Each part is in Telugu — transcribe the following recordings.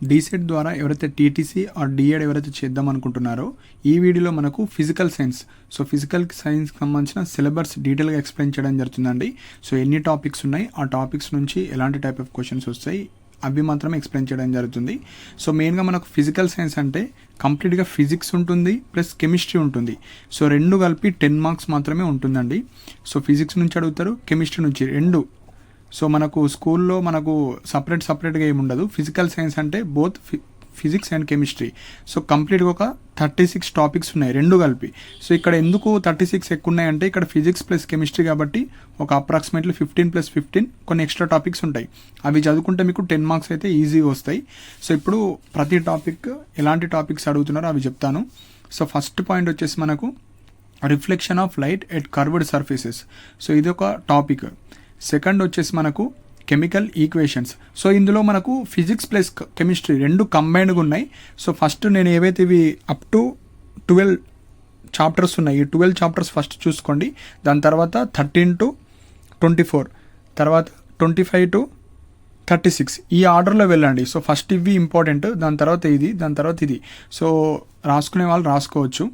డీసెట్ ద్వారా ఎవరైతే టీటీసీ ఆర్ డిఎడ్ ఎవరైతే చేద్దాం అనుకుంటున్నారో ఈ వీడియోలో మనకు ఫిజికల్ సైన్స్ ఫిజికల్ సైన్స్కి సంబంధించిన సిలబస్ డీటెయిల్గా ఎక్స్ప్లెయిన్ చేయడం జరుగుతుందండి. సో ఎన్ని టాపిక్స్ ఉన్నాయి, ఆ టాపిక్స్ నుంచి ఎలాంటి టైప్ ఆఫ్ క్వశ్చన్స్ వస్తాయి అవి మాత్రమే ఎక్స్ప్లెయిన్ చేయడం జరుగుతుంది. సో మెయిన్గా మనకు ఫిజికల్ సైన్స్ అంటే కంప్లీట్గా ఫిజిక్స్ ఉంటుంది ప్లస్ కెమిస్ట్రీ ఉంటుంది. సో రెండు కలిపి 10 మార్క్స్ మాత్రమే ఉంటుందండి. సో ఫిజిక్స్ నుంచి అడుగుతారు, కెమిస్ట్రీ నుంచి రెండు. సో మనకు స్కూల్లో మనకు సపరేట్గా ఏమి ఉండదు. ఫిజికల్ సైన్స్ అంటే both physics and chemistry. So కంప్లీట్గా ఒక 36 టాపిక్స్ ఉన్నాయి రెండు కలిపి. సో ఇక్కడ ఎందుకు 36 ఎక్కువ ఉన్నాయంటే ఇక్కడ ఫిజిక్స్ ప్లస్ కెమిస్ట్రీ కాబట్టి ఒక అప్రాక్సిమేట్లీ 15+15 కొన్ని ఎక్స్ట్రా టాపిక్స్ ఉంటాయి. అవి చదువుకుంటే మీకు 10 మార్క్స్ అయితే ఈజీగా వస్తాయి. సో ఇప్పుడు ప్రతి టాపిక్ ఎలాంటి టాపిక్స్ అడుగుతున్నారో అవి చెప్తాను. సో ఫస్ట్ పాయింట్ వచ్చేసి మనకు reflection of light at curved surfaces. So ఇది ఒక టాపిక్. సెకండ్ వచ్చేసి మనకు కెమికల్ ఈక్వేషన్స్. సో ఇందులో మనకు ఫిజిక్స్ ప్లస్ కెమిస్ట్రీ రెండు కంబైన్డ్గా ఉన్నాయి. సో ఫస్ట్ నేను ఏవైతే ఇవి అప్ టు 12 చాప్టర్స్ ఉన్నాయి, ఈ 12 చాప్టర్స్ ఫస్ట్ చూసుకోండి. దాని తర్వాత 13 to 24, తర్వాత 25 to 36 ఈ ఆర్డర్లో వెళ్ళండి. సో ఫస్ట్ ఇవి ఇంపార్టెంట్, దాని తర్వాత ఇది, దాని తర్వాత ఇది. సో రాసుకునే వాళ్ళు రాసుకోవచ్చు.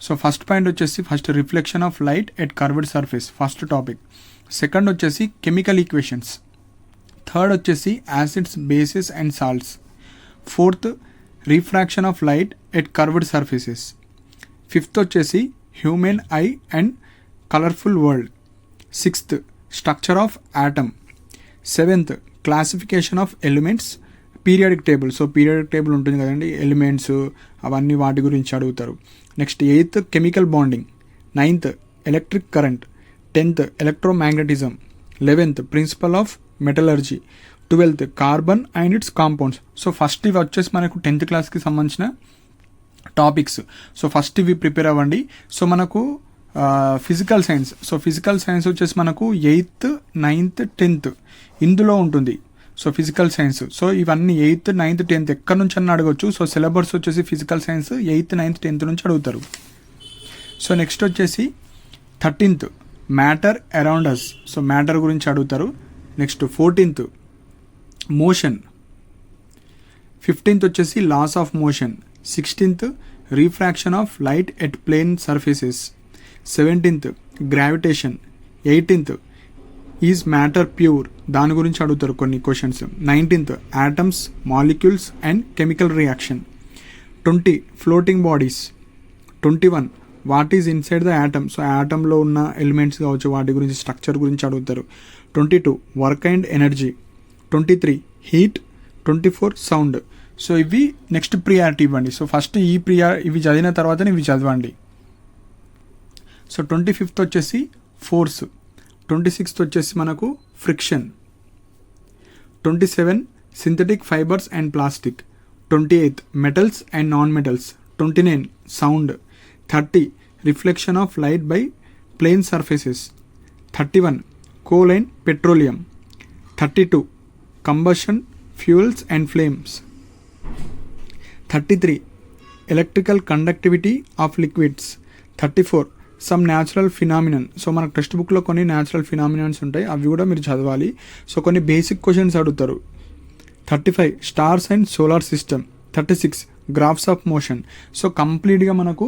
సో ఫస్ట్ పాయింట్ వచ్చేసి first reflection of light at curved surface first topic. Second వచ్చేసి కెమికల్ ఈక్వేషన్స్. థర్డ్ వచ్చేసి acids, bases and salts. Fourth refraction of light at curved surfaces. Fifth వచ్చేసి human eye and colourful world. Sixth structure of atom. Seventh classification of elements, periodic table. So periodic table ఉంటుంది కదండి, ఎలిమెంట్స్ అవన్నీ వాటి గురించి అడుగుతారు. Next eighth chemical bonding. Ninth electric current. 10th electromagnetism. 11th principle of metallurgy. 12th carbon and its compounds. So first ఇవి వచ్చేసి మనకు 10th క్లాస్కి సంబంధించిన టాపిక్స్. సో ఫస్ట్ ఇవి ప్రిపేర్ అవ్వండి. సో మనకు physical science. So physical science వచ్చేసి మనకు 8th, 9th, 10th ఇందులో ఉంటుంది. So physical science. సో ఇవన్నీ 8th, 9th, 10th ఎక్కడి నుంచి అన్న అడగవచ్చు. సో సిలబస్ వచ్చేసి physical science 8th, 9th, 10th నుంచి అడుగుతారు. సో నెక్స్ట్ వచ్చేసి 13th matter around us. So matter గురించి అడుగుతారు. Next 14th motion. 15th వచ్చేసి laws of motion. 16th refraction of light at plane surfaces. 17th gravitation. 18th is matter pure, దాని గురించి అడుగుతారు కొన్ని questions. 19th atoms, molecules and chemical reaction. 20 floating bodies. 21 what is inside the atom. సో యాటంలో ఉన్న ఎలిమెంట్స్ కావచ్చు వాటి గురించి స్ట్రక్చర్ గురించి అడుగుతారు. 22 work and energy. 23 heat. 24 sound. So ఇవి నెక్స్ట్ ప్రియారిటీ ఇవ్వండి. సో ఫస్ట్ ఇవి చదివిన తర్వాతనే ఇవి చదవండి. సో 25th వచ్చేసి ఫోర్స్. 26th వచ్చేసి మనకు friction. 27 synthetic fibres and plastic. 28 metals and non metals. 29 sound. 30 reflection of light by plane surfaces. 31 coal and petroleum. 32 combustion fuels and flames. 33 electrical conductivity of liquids. 34 some natural phenomenon. So మనకు టెక్స్ట్ బుక్లో కొన్ని న్యాచురల్ ఫినామినన్స్ ఉంటాయి, అవి కూడా మీరు చదవాలి. సో కొన్ని బేసిక్ క్వశ్చన్స్ అడుగుతారు. 35 stars and solar system. 36 graphs of motion. So కంప్లీట్గా మనకు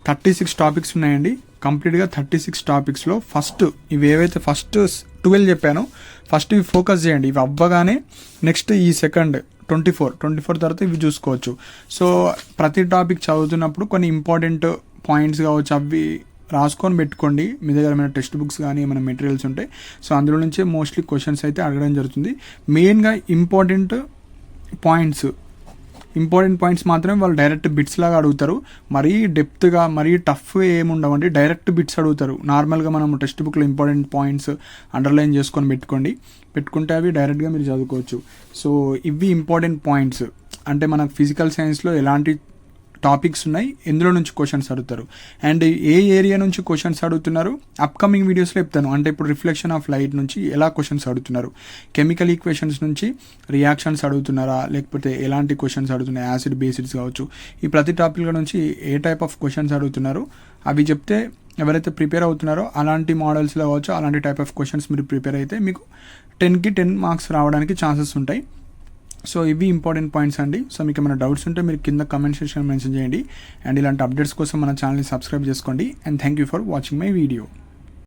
36 టాపిక్స్ ఉన్నాయండి. కంప్లీట్గా 36 టాపిక్స్లో ఫస్ట్ ఇవి ఏవైతే ఫస్ట్ 12 చెప్పానో ఫస్ట్ ఇవి ఫోకస్ చేయండి. ఇవి అవ్వగానే నెక్స్ట్ ఈ సెకండ్ 24 తర్వాత ఇవి చూసుకోవచ్చు. సో ప్రతి టాపిక్ చదువుతున్నప్పుడు కొన్ని ఇంపార్టెంట్ పాయింట్స్ కావచ్చు అవి రాసుకొని పెట్టుకోండి. మీ దగ్గర ఏమైనా టెక్స్ట్ బుక్స్ కానీ ఏమైనా మెటీరియల్స్ ఉంటాయి. సో అందులో నుంచే మోస్ట్లీ క్వశ్చన్స్ అయితే అడగడం జరుగుతుంది. మెయిన్గా ఇంపార్టెంట్ పాయింట్స్ మాత్రమే వాళ్ళు డైరెక్ట్ బిట్స్ లాగా అడుగుతారు. మరీ డెప్త్గా మరీ టఫ్ ఏముండవండి, డైరెక్ట్ బిట్స్ అడుగుతారు. నార్మల్గా మనం టెక్స్ట్ బుక్లో ఇంపార్టెంట్ పాయింట్స్ అండర్లైన్ చేసుకొని పెట్టుకుంటే అవి డైరెక్ట్గా మీరు చదువుకోవచ్చు. సో ఇవి ఇంపార్టెంట్ పాయింట్స్. అంటే మనకు ఫిజికల్ సైన్స్లో ఎలాంటి టాపిక్స్ ఉన్నాయి, ఎందులో నుంచి క్వశ్చన్స్ అడుగుతారు అండ్ ఏ ఏరియా నుంచి క్వశ్చన్స్ అడుగుతున్నారు అప్కమింగ్ వీడియోస్లో చెప్తాను. అంటే ఇప్పుడు రిఫ్లెక్షన్ ఆఫ్ లైట్ నుంచి ఎలా క్వశ్చన్స్ అడుగుతున్నారు, కెమికల్ ఈక్వేషన్స్ నుంచి రియాక్షన్స్ అడుగుతున్నారా, లేకపోతే ఎలాంటి క్వశ్చన్స్ అడుగుతున్నాయి, యాసిడ్ బేసిడ్స్ కావచ్చు, ఈ ప్రతి టాపిక్ల నుంచి ఏ టైప్ ఆఫ్ క్వశ్చన్స్ అడుగుతున్నారు అవి చెప్తే ఎవరైతే ప్రిపేర్ అవుతున్నారో అలాంటి మోడల్స్లో కావచ్చు అలాంటి టైప్ ఆఫ్ క్వశ్చన్స్ మీరు ప్రిపేర్ అయితే మీకు 10కి 10 మార్క్స్ రావడానికి ఛాన్సెస్ ఉంటాయి. సో ఇవి ఇంపార్టెంట్ పాయింట్స్ అండి. సో మీకు ఏమైనా డౌట్స్ ఉంటే మీరు కింద కమెంట్ సెక్షన్ మెన్షన్ చేయండి. అండ్ ఇలాంటి అప్డేట్స్ కోసం మన ఛానల్ని సబ్స్క్రైబ్ చేసుకోండి. And thank you for watching my video.